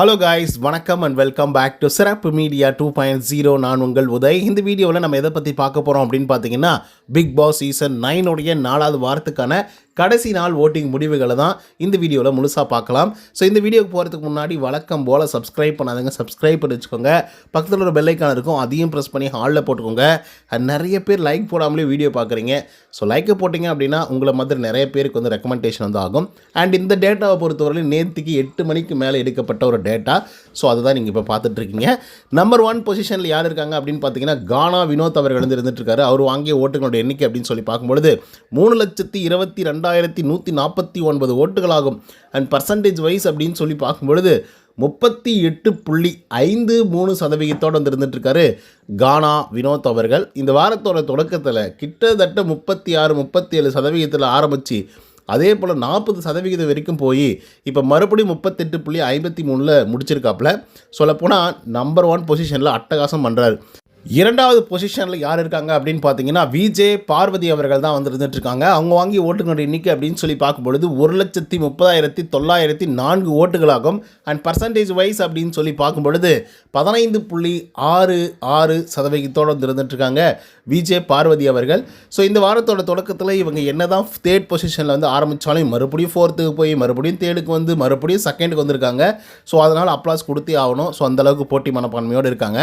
Hello guys, வணக்கம் and welcome back to சிறப்பு media 2.0. நான் உங்கள் உதய். இந்த வீடியோவில் நம்ம எதை பற்றி பார்க்க போகிறோம் அப்படின்னு பார்த்தீங்கன்னா, பிக் பாஸ் சீசன் 9 உடைய 4வது வாரத்துக்கான கடைசி நாள் ஓட்டிங் முடிவுகளை தான் இந்த வீடியோவில் முழுசாக பார்க்கலாம். ஸோ இந்த வீடியோக்கு போகிறதுக்கு முன்னாடி வழக்கம் போல் சப்ஸ்கிரைப் பண்ணாதுங்க, சப்ஸ்கிரைப் பண்ணி வச்சுக்கோங்க. பக்கத்தில் ஒரு பெல்லைக்கான இருக்கும், அதையும் ப்ரெஸ் பண்ணி ஹாலில் போட்டுக்கோங்க. நிறைய பேர் லைக் போடாமலே வீடியோ பார்க்குறீங்க. ஸோ லைக்கை போட்டிங்க அப்படின்னா உங்களை மாதிரி நிறைய பேருக்கு வந்து ரெக்கமெண்டேஷன் வந்து ஆகும். அண்ட் இந்த டேட்டாவை பொறுத்தவரையிலும் நேற்றுக்கு 8 மணிக்கு மேலே எடுக்கப்பட்ட ஒரு டேட்டா. ஸோ அதுதான் நீங்கள் இப்போ பார்த்துட்ருக்கீங்க. நம்பர் 1 பொசிஷனில் யார் இருக்காங்க அப்படின்னு பார்த்தீங்கன்னா, கானா வினோத் அவர்கள் வந்து இருந்துகிட்ருக்காரு. அவர் வாங்கிய ஓட்டுகளோட எண்ணிக்கை அப்படின்னு சொல்லி பார்க்கும்பொழுது 3,22,149 ஓட்டுகளாகும். அண்ட் பர்சன்டேஜ் வைஸ் அப்படின்னு சொல்லி பார்க்கும்பொழுது 38.53% வந்து இருந்துகிட்ருக்காரு கானா வினோத் அவர்கள். இந்த வாரத்தோட தொடக்கத்தில் கிட்டத்தட்ட 36-37% ஆரம்பித்து அதே போல் 40% வரைக்கும் போய் இப்போ மறுபடியும் 38.53 முடிச்சிருக்காப்புல. சொல்லப்போனால் நம்பர் 1 பொசிஷனில் அட்டகாசம் பண்ணுறாரு. 2வது பொசிஷனில் யார் இருக்காங்க அப்படின்னு பார்த்தீங்கன்னா, விஜே பார்வதி அவர்கள் தான் வந்து இருந்துகிட்ருக்காங்க. அவங்க வாங்கி ஓட்டுகளோட எண்ணிக்கை அப்படின்னு சொல்லி பார்க்கும்பொழுது 1,30,904 ஓட்டுகளாகும். அண்ட் பர்சன்டேஜ் வைஸ் அப்படின்னு சொல்லி பார்க்கும்பொழுது 15.66% வந்து இருந்துகிட்ருக்காங்க விஜே பார்வதி அவர்கள். ஸோ இந்த வாரத்தோட தொடக்கத்தில் இவங்க என்ன தான் 3rd பொசிஷனில் வந்து ஆரம்பித்தாலும் மறுபடியும் 4th போய் மறுபடியும் 3rd வந்து மறுபடியும் 2nd வந்திருக்காங்க. ஸோ அதனால் அப்ளாஸ் கொடுத்தே ஆகணும். ஸோ அந்தளவுக்கு போட்டி மனப்பான்மையோடு இருக்காங்க.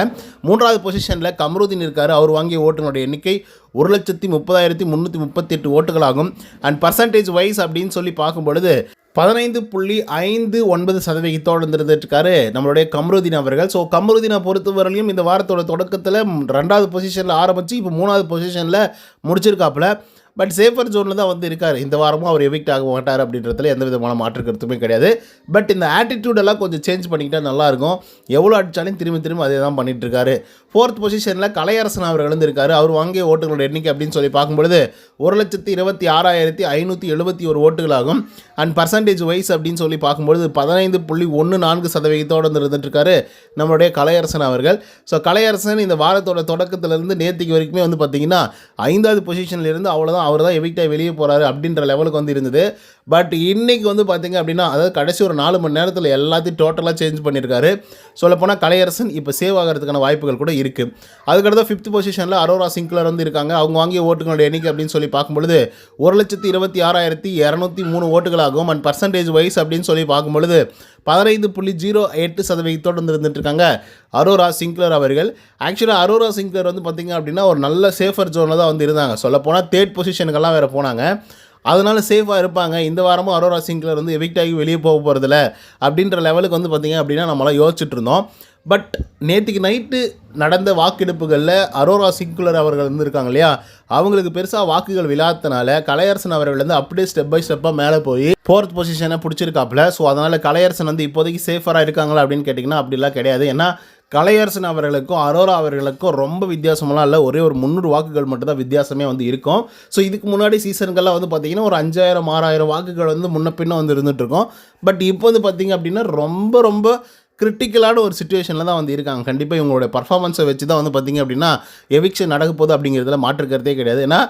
3வது பொசிஷனில் கமருதீன் இருக்கார். அவர் வாங்கிய ஓட்டுகளுடைய எண்ணிக்கை 1,30,338 ஓட்டுகளாகும். அண்ட் பர்சன்டேஜ் வைஸ் அப்படின்னு சொல்லி பார்க்கும்பொழுது 15.59% இருந்துட்டுருக்காரு நம்மளுடைய கமருதீன் அவர்கள். ஸோ கமருதீனை பொறுத்தவரையிலும் இந்த வாரத்தோட தொடக்கத்தில் 2வது பொசிஷனில் ஆரம்பித்து இப்போ 3வது பொசிஷனில் முடிச்சிருக்காப்புல. பட் சேஃபர் ஜோனில் தான் வந்து இருக்கார். இந்த வாரமும் அவர் எவிக்ட் ஆக மாட்டார் அப்படின்றதுல எந்த விதமான மாற்று கருத்துமே கிடையாது. பட் இந்த ஆட்டிடியூடெல்லாம் கொஞ்சம் சேஞ்ச் பண்ணிக்கிட்டால் நல்லாயிருக்கும். எவ்வளோ அடித்தாலும் திரும்ப அதே தான் பண்ணிகிட்ருக்காரு. 4th பொசிஷனில் கலையரசன் அவர்கள் வந்து இருக்கார். அவர் வாங்கிய ஓட்டுகளோட எண்ணிக்கை அப்படின்னு சொல்லி பார்க்கும்பொழுது 1,26,671 ஓட்டுகளாகும். அண்ட் பர்சன்டேஜ் வைஸ் அப்படின்னு சொல்லி பார்க்கும்பொழுது 15.14% வந்து இருந்துகிட்ருக்காரு நம்மளுடைய கலையரசன் அவர்கள். ஸோ கலையரசன் இந்த வாரத்தோட தொடக்கத்திலேருந்து நேற்றுக்கு வரைக்குமே வந்து பார்த்திங்கன்னா 5வது பொசிஷனில் இருந்து அவ்வளோதான், அவர் தான் எவிக்டாக வெளியே போகிறாரு அப்படின்ற லெவலுக்கு வந்து இருந்தது. பட் இன்றைக்கி வந்து பார்த்திங்க அப்படின்னா, அதாவது கடைசி ஒரு 4 மணி நேரத்தில் எல்லாத்தையும் டோட்டலாக சேஞ்ச் பண்ணியிருக்காரு. சொல்லப்போனால் கலையரசன் இப்போ சேவ் ஆகிறதுக்கான வாய்ப்புகள் கூட இருக்குது. அதுக்கடுத்து 5th பொசிஷனில் அரோரா சிங்க்லர் வந்து இருக்காங்க. அவங்க வாங்கிய ஓட்டுகளோட எண்ணிக்கை அப்படின்னு சொல்லி பார்க்கும்பொழுது 1,26,603 ஓட்டுகளாகும். அண்ட் பர்சன்டேஜ் வைஸ் அப்படின்னு சொல்லி பார்க்கும்பொழுது 15.08% வந்து இருந்துகிட்ருக்காங்க அரோரா சிங்க்லர் அவர்கள். ஆக்சுவலாக அரோரா சிங்க்லர் வந்து பார்த்திங்க அப்படின்னா ஒரு நல்ல சேஃபர் ஜோனில் தான் வந்து இருந்தாங்க. சொல்லப்போனால் 3rd பொசிஷனுக்கெல்லாம் வேறு போனாங்க. அதனால் சேஃபாக இருப்பாங்க. இந்த வாரமும் அரோரா சிங்க்லர் வந்து எவிக்ட் ஆகி வெளியே போக போகிறதில்ல அப்படின்ற லெவலுக்கு வந்து பார்த்திங்க அப்படின்னா நம்மளாம் யோசிச்சுட்டு இருந்தோம். பட் நேற்றுக்கு நைட்டு நடந்த வாக்கெடுப்புகளில் அரோரா சிங்க்லர் அவர்கள் வந்து இருக்காங்க இல்லையா, அவங்களுக்கு பெருசாக வாக்குகள் விழாதனால கலையரசன் அவர்கள் வந்து அப்படியே ஸ்டெப் பை ஸ்டெப்பாக மேலே போய் 4th பொசிஷனை பிடிச்சிருக்காப்புல. ஸோ அதனால் கலையரசன் வந்து இப்போதைக்கு சேஃபராக இருக்காங்களா அப்படின்னு கேட்டிங்கன்னா அப்படிலாம் கிடையாது. ஏன்னா கலையரசன் அவர்களுக்கும் அரோரா அவர்களுக்கும் ரொம்ப வித்தியாசமெல்லாம் இல்லை. ஒரே ஒரு 300 வாக்குகள் மட்டும்தான் வித்தியாசமே வந்து இருக்கும். ஸோ இதுக்கு முன்னாடி சீசன்கள்லாம் வந்து பார்த்திங்கன்னா ஒரு 5,000-6,000 வாக்குகள் வந்து முன்ன பின்ன வந்து இருந்துகிட்ருக்கோம். பட் இப்போ வந்து பார்த்திங்க அப்படின்னா ரொம்ப கிரிட்டிக்கலான ஒரு சுச்சுவேஷனில் தான் வந்து இருக்காங்க. கண்டிப்பாக இவங்களோட பர்ஃபார்மன்ஸை வச்சு தான் வந்து பார்த்திங்க அப்படின்னா எவிக்ஷன் நடக்க போகுது அப்படிங்கிறதுல மாற்றுக்கிறதே கிடையாது. ஏன்னா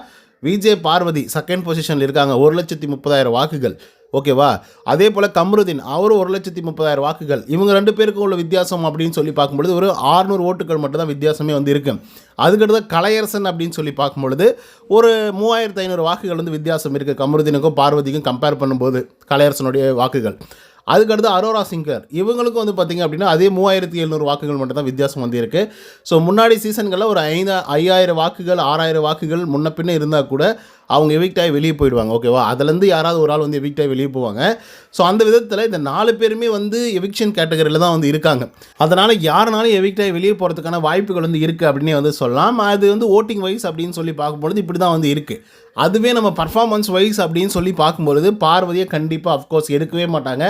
விஜே பார்வதி 2nd பொசிஷனில் இருக்காங்க, 1,30,000 வாக்குகள். ஓகேவா? அதே போல் கமருதீன் அவரும் 1,30,000 வாக்குகள். இவங்க 2 பேருக்கும் உள்ள வித்தியாசம் அப்படின்னு சொல்லி பார்க்கும்பொழுது ஒரு 600 ஓட்டுகள் மட்டும் தான் வித்தியாசமே வந்து இருக்குது. அதுக்கடுத்து கலையரசன் அப்படின்னு சொல்லி பார்க்கும்பொழுது ஒரு 3,500 வாக்குகள் வந்து வித்தியாசம் இருக்குது கமருதீனுக்கும் பார்வதிக்கும் கம்பேர் பண்ணும்போது கலையரசனுடைய வாக்குகள். அதுக்கடுத்து அரோரா சிங்கர் இவங்களுக்கும் வந்து பார்த்திங்க அப்படின்னா அதே 3,700 வாக்குகள் மட்டும் தான் வித்தியாசம் வந்து இருக்குது. ஸோ முன்னாடி சீசன்களில் ஒரு 5,000 வாக்குகள் 6,000 வாக்குகள் முன்ன பின்ன இருந்தால் கூட அவங்க எவிக்டாகி வெளியே போயிடுவாங்க. ஓகேவா? அதுலேருந்து யாராவது ஒரு ஆள் வந்து எவிக்டாகி வெளியே போவாங்க. ஸோ அந்த விதத்தில் இந்த 4 பேருமே வந்து எவிக்ஷன் கேட்டகரியில் தான் வந்து இருக்காங்க. அதனால் யாருனாலும் எவிக்டாகி வெளியே போகிறதுக்கான வாய்ப்புகள் வந்து இருக்குது அப்படின்னே வந்து சொல்லலாம். அது வந்து ஓட்டிங் வைஸ் அப்படின்னு சொல்லி பார்க்கும்பொழுது இப்படி தான் வந்து இருக்குது. அதுவே நம்ம பர்ஃபார்மன்ஸ் வைஸ் அப்படின்னு சொல்லி பார்க்கும்பொழுது பார்வதியை கண்டிப்பாக அஃப்கோர்ஸ் எடுக்கவே மாட்டாங்க.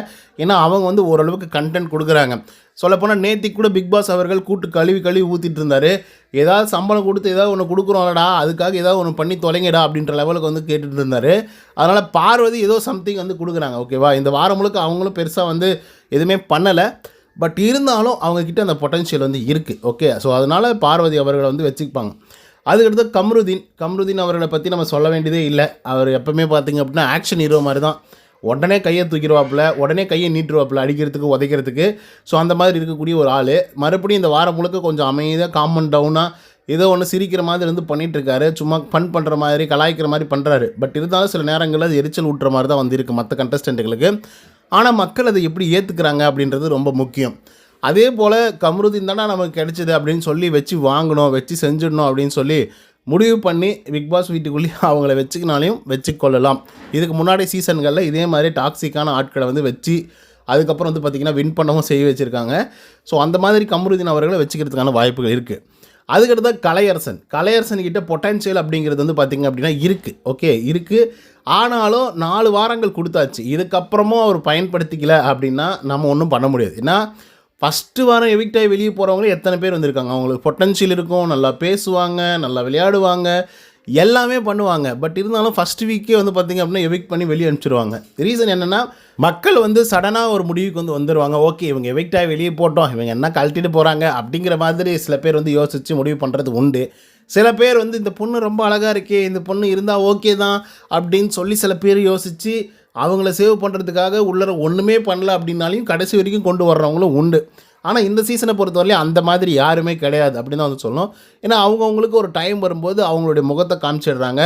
ஏன்னா அவங்க வந்து ஓரளவுக்கு கண்டென்ட் கொடுக்குறாங்க. சொல்லப்போனால் நேற்றுக்கு கூட பிக் பாஸ் அவர்கள் கூட்டு கழுவி ஊற்றிட்டு இருந்தார். ஏதாவது சம்பளம் கொடுத்து ஏதாவது ஒன்று கொடுக்குறோம்லடா, அதுக்காக ஏதாவது ஒன்று பண்ணி தொலைங்கடா அப்படின்ற லெவலுக்கு வந்து கேட்டுட்டு இருந்தார். அதனால் பார்வதி ஏதோ சம்திங் வந்து கொடுக்குறாங்க. ஓகேவா? இந்த வாரம் முழுக்க அவங்களும் பெருசாக வந்து எதுவுமே பண்ணலை. பட் இருந்தாலும் அவங்கக்கிட்ட அந்த பொட்டன்ஷியல் வந்து இருக்குது. ஓகே, ஸோ அதனால் பார்வதி அவர்களை வந்து வச்சுப்பாங்க. அதுக்கடுத்து கமருதீன் அவர்களை பற்றி நம்ம சொல்ல வேண்டியதே இல்லை. அவர் எப்போவுமே பார்த்திங்க அப்படின்னா ஆக்ஷன் ஹீரோ மாதிரி தான். உடனே கையை தூக்கிடுவாப்புல, உடனே கையை நீட்டுருவாப்புல அடிக்கிறதுக்கு, உதைக்கிறதுக்கு. ஸோ அந்த மாதிரி இருக்கக்கூடிய ஒரு ஆள். மறுபடியும் இந்த வாரம் முழுக்க கொஞ்சம் அமைதியாக காமன் டவுனாக ஏதோ ஒன்று சிரிக்கிற மாதிரி வந்து பண்ணிகிட்ருக்காரு. சும்மா ஃபன் பண்ணுற மாதிரி, கலாய்க்கிற மாதிரி பண்ணுறாரு. பட் இருந்தாலும் சில நேரங்களில் அது எரிச்சல் ஊட்டுற மாதிரி தான் வந்திருக்கு மற்ற கண்டஸ்டண்ட்டுகளுக்கு. ஆனால் மக்கள் அதை எப்படி ஏற்றுக்கிறாங்க அப்படின்றது ரொம்ப முக்கியம். அதே போல் கமருதீன் தானே நமக்கு கிடைச்சிது அப்படின்னு சொல்லி வச்சு வாங்கணும், வச்சு செஞ்சிடணும் அப்படின்னு சொல்லி முடிவு பண்ணி பிக் பாஸ் வீட்டுக்குள்ளேயே அவங்கள வச்சுக்கினாலையும் வச்சுக்கொள்ளலாம். இதுக்கு முன்னாடி சீசன்களில் இதே மாதிரி டாக்ஸிக்கான ஆட்களை வந்து வச்சு அதுக்கப்புறம் வந்து பார்த்திங்கன்னா வின் பண்ணவும் செய்ய வச்சுருக்காங்க. ஸோ அந்த மாதிரி கமருதீன் அவர்களை வச்சுக்கிறதுக்கான வாய்ப்புகள் இருக்குது. அதுக்கடுத்த கலையரசன் கிட்ட பொட்டன்ஷியல் அப்படிங்கிறது வந்து பார்த்திங்க அப்படின்னா இருக்குது. ஓகே இருக்குது. ஆனாலும் 4 வாரங்கள் கொடுத்தாச்சு. இதுக்கப்புறமும் அவர் பயன்படுத்திக்கல அப்படின்னா நம்ம ஒன்றும் பண்ண முடியாது. ஏன்னா ஃபஸ்ட்டு வாரம் எவிக்ட் ஆகி வெளியே போகிறவங்களே எத்தனை பேர் வந்திருக்காங்க. அவங்களுக்கு பொட்டன்ஷியல் இருக்கும், நல்லா பேசுவாங்க, நல்லா விளையாடுவாங்க, எல்லாமே பண்ணுவாங்க. பட் இருந்தாலும் ஃபஸ்ட் வீக்கே வந்து பார்த்திங்க அப்படின்னா எவிக்ட் பண்ணி வெளியே அனுப்பிச்சிடுவாங்க. ரீசன் என்னென்னா மக்கள் வந்து சடனாக ஒரு முடிவுக்கு வந்து வந்துடுவாங்க. ஓகே இவங்க எவிக்ட் ஆகி வெளியே போட்டோம், இவங்க என்ன கழட்டிட்டு போகிறாங்க அப்படிங்கிற மாதிரி சில பேர் வந்து யோசித்து முடிவு பண்ணுறது உண்டு. சில பேர் வந்து இந்த பொண்ணு ரொம்ப அழகாக இருக்கே, இந்த பொண்ணு இருந்தால் ஓகே தான் அப்படின்னு சொல்லி சில பேர் யோசித்து அவங்கள சேவ் பண்ணுறதுக்காக உள்ளர ஒன்றுமே பண்ணல அப்படின்னாலையும் கடைசி வரைக்கும் கொண்டு வர்றவங்களும் உண்டு. ஆனால் இந்த சீசனை பொறுத்தவரையிலும் அந்த மாதிரி யாருமே கிடையாது அப்படின்னு தான் வந்து சொல்லணும். ஏன்னா அவங்கவுங்களுக்கு ஒரு டைம் வரும்போது அவங்களுடைய முகத்தை காமிச்சிடுறாங்க,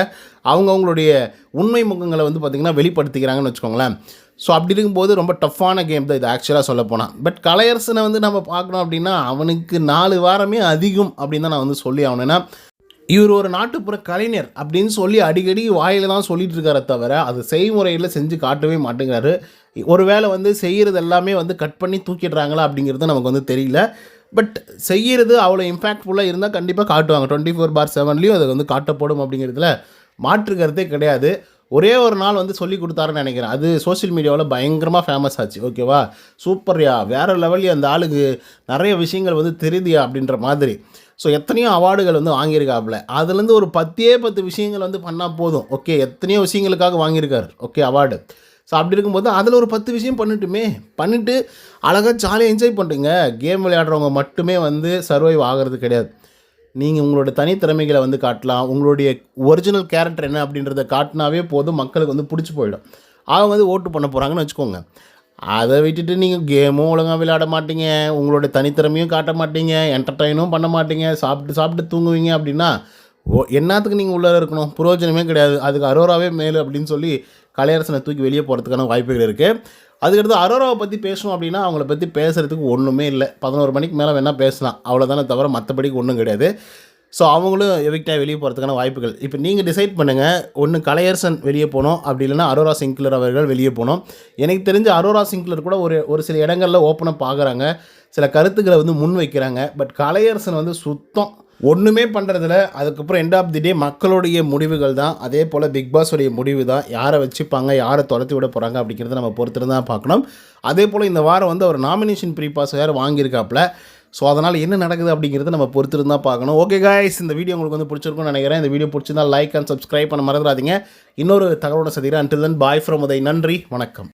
அவங்கவுங்களுடைய உண்மை முகங்களை வந்து பார்த்திங்கன்னா வெளிப்படுத்திக்கிறாங்கன்னு வச்சுக்கோங்களேன். ஸோ அப்படி இருக்கும்போது ரொம்ப டஃப்பான கேம் தான் இது ஆக்சுவலாக சொல்ல போனால். பட் கலையரசனை வந்து நம்ம பார்க்கணும் அப்படின்னா அவனுக்கு 4 வாரமே அதிகம் அப்படின்னு தான் நான் வந்து சொல்லி ஆகணும். ஏன்னா இவர் ஒரு நாட்டுப்புற கலைஞர் அப்படின்னு சொல்லி அடிக்கடி வாயில் தான் சொல்லிட்டு இருக்காரே தவிர அது செய்முறையில் செஞ்சு காட்டவே மாட்டேங்கிறாரு. ஒரு வேளை வந்து செய்கிறது எல்லாமே வந்து கட் பண்ணி தூக்கிடுறாங்களா அப்படிங்கிறது நமக்கு வந்து தெரியல. பட் செய்கிறது அவ்வளோ இம்பேக்ட்ஃபுல்லாக இருந்தால் கண்டிப்பாக காட்டுவாங்க. 24/7லேயும் அது வந்து காட்டப்படும் அப்படிங்கிறதுல மாற்று கருத்தே கிடையாது. ஒரே ஒரு நாள் வந்து சொல்லி கொடுத்தாருன்னு நினைக்கிறேன். அது சோஷியல் மீடியாவில் பயங்கரமாக ஃபேமஸ் ஆச்சு. ஓகேவா, சூப்பர்யா, வேறு லெவல்லையும் அந்த ஆளுக்கு நிறைய விஷயங்கள் வந்து தெரியுதியா அப்படின்ற மாதிரி. ஸோ எத்தனையோ அவார்டுகள் வந்து வாங்கியிருக்காப்புல. அதுலேருந்து ஒரு 10 விஷயங்கள் வந்து பண்ணால் போதும். ஓகே, எத்தனையோ விஷயங்களுக்காக வாங்கியிருக்காரு ஓகே அவார்டு. ஸோ அப்படி இருக்கும்போது அதில் ஒரு 10 விஷயம் பண்ணிவிட்டு அழகாக ஜாலியாக என்ஜாய் பண்ணுறீங்க. கேம் விளையாடுறவங்க மட்டுமே வந்து சர்வைவ் ஆகிறது கிடையாது. நீங்கள் உங்களோட தனித்திறமைகளை வந்து காட்டலாம். உங்களுடைய ஒரிஜினல் கேரக்டர் என்ன அப்படின்றத காட்டினாவே போதும், மக்களுக்கு வந்து பிடிச்சி போயிடும். அவங்க வந்து ஓட்டு பண்ண போகிறாங்கன்னு வச்சுக்கோங்க. அதை விட்டுட்டு நீங்கள் கேமும் ஒழுங்காக விளையாட மாட்டீங்க, உங்களோட தனித்திறமையும் காட்ட மாட்டீங்க, என்டர்டெயினும் பண்ண மாட்டீங்க, சாப்பிட்டு தூங்குவீங்க அப்படின்னா என்னத்துக்கு நீங்கள் உள்ளே இருக்கணும், பிரயோஜனமே கிடையாது. அதுக்கு அரோராவே மேலு அப்படின்னு சொல்லி கலையரசனை தூக்கி வெளியே போகிறதுக்கான வாய்ப்புகள் இருக்குது. அதுக்கடுத்து அரோராவை பற்றி பேசணும் அப்படின்னா அவங்கள பற்றி பேசுகிறதுக்கு ஒன்றுமே இல்லை. 11 மணிக்கு மேலே வேணால் பேசலாம், அவ்வளோதானே தவிர மற்றபடிக்கு ஒன்றும் கிடையாது. ஸோ அவங்களும் எவிக்டாக வெளியே போகிறதுக்கான வாய்ப்புகள். இப்போ நீங்கள் டிசைட் பண்ணுங்கள், ஒன்று கலையரசன் வெளியே போகணும், அப்படி இல்லைனா அரோரா சிங்க்லர் அவர்கள் வெளியே போகணும். எனக்கு தெரிஞ்ச அரோரா சிங்க்லர் கூட ஒரு சில இடங்களில் ஓப்பனாக பார்க்குறாங்க, சில கருத்துக்களை வந்து முன் வைக்கிறாங்க. பட் கலையரசன் வந்து சுத்தம் ஒன்றுமே பண்ணுறதில்ல. அதுக்கப்புறம் எண்ட் ஆஃப் தி டே மக்களுடைய முடிவுகள் தான். அதே போல் பிக் பாஸுடைய முடிவு தான், யாரை வச்சுப்பாங்க, யாரை துரத்தி விட போகிறாங்க அப்படிங்கிறத நம்ம பொறுத்து தான் பார்க்கணும். அதே போல் இந்த வாரம் வந்து அவர் நாமினேஷன் ப்ரீ பாஸ் வேறு வாங்கியிருக்காப்புல. ஸோ அதனால் என்ன நடக்குது அப்படிங்கிறத நம்ம பொறுத்து தான் பார்க்கணும். ஓகே காய்ஸ், இந்த வீடியோ உங்களுக்கு வந்து பிடிச்சிருக்கும்னு நினைக்கிறேன். இந்த வீடியோ பிடிச்சிருந்தால் லைக் அண்ட் சப்ஸ்கிரைப் பண்ண மறந்துடாதீங்க. இன்னொரு தகவலோட சந்திக்கிறேன். Until then bye from Uday. நன்றி, வணக்கம்.